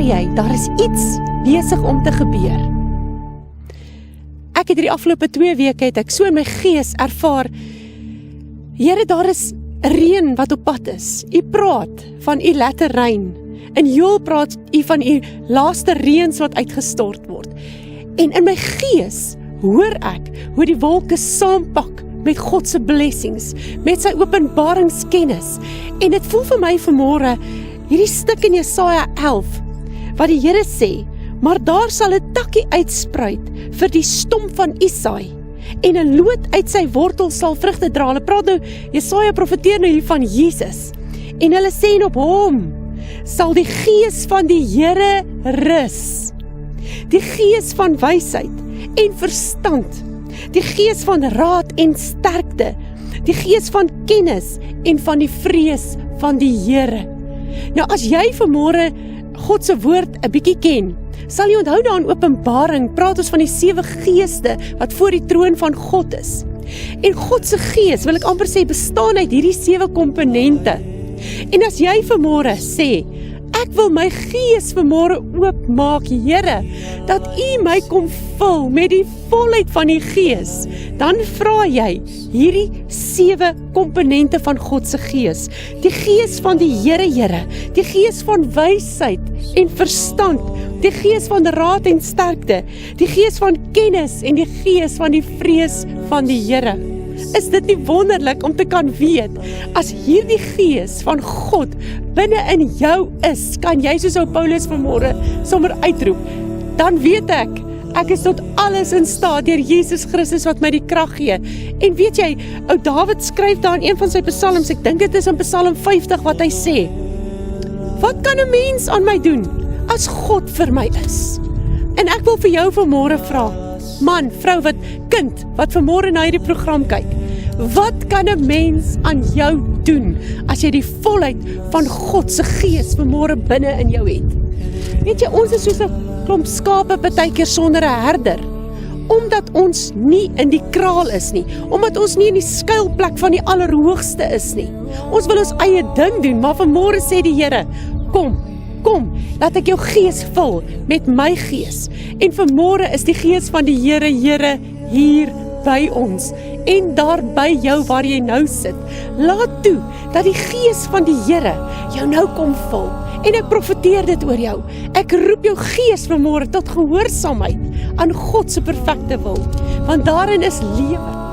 jy, daar is iets besig om te gebeur. Ek het die afgelope 2 weke het ek so in my gees ervaar, Here, daar is reën wat op pad is. U praat van u latter reën. In Joël praat u van u laaste reëns wat uitgestort word. En in my gees hoor ek hoe die wolke saampak met God se blessings, met sy openbaringskennis. En dit voel vir my vanmôre, hierdie stuk in Jesaja 11, wat die Here sê, maar daar sal 'n takkie uitspruit vir die stom van Isaai, en 'n loot uit sy wortel sal vrugte dra. Hulle praat nou, Jesaja profeteer nou hier van Jesus, en hulle sê, en op hom sal die gees van die Here rus, die gees van wysheid en verstand, die gees van raad en sterkte, die gees van kennis en van die vrees van die Here. Nou as jy vanmôre God se woord 'n bietjie ken, sal jy onthou daar in Openbaring, praat ons van die 7 geeste wat voor die troon van God is. En God se gees, wil ek amper sê, bestaan uit hierdie 7 komponente. En as jy vanmôre sê, ek wil my gees vanmôre oopmaak, Here, dat u my kom vul met die volheid van die gees, dan vra jy hierdie 7 komponente van God se gees. Die gees van die Here, die gees van wysheid en verstand, die gees van raad en sterkte, die gees van kennis en die gees van die vrees van die Here. Is dit nie wonderlik om te kan weet, as hierdie gees van God binne in jou is, kan jy soos ou Paulus vanmôre sommer uitroep, dan weet ek is tot alles in staat deur Jesus Christus wat my die krag gee. En weet jy, ou Dawid skryf daar in een van sy psalms, ek dink dit is in Psalm 50 wat hy sê, wat kan 'n mens aan my doen as God vir my is? En ek wil vir jou vanmôre vra, man, vrou, kind, wat vanmôre na hierdie program kyk, wat kan 'n mens aan jou doen, as jy die volheid van God se gees vanmôre binne in jou het? Weet jy, ons is soos 'n klomp skape partykeer sonder 'n herder, omdat ons nie in die kraal is nie, omdat ons nie in die skuilplek van die Allerhoogste is nie. Ons wil ons eie ding doen, maar vanmôre sê die Here, kom, laat ek jou gees vul met my gees. En vanmôre is die gees van die Here hier by ons, en daar by jou waar jy nou sit. Laat toe, dat die gees van die Here jou nou kom vul. En ek profeteer dit oor jou. Ek roep jou gees vanmôre tot gehoorsaamheid aan God se perfekte wil, want daarin is lewe.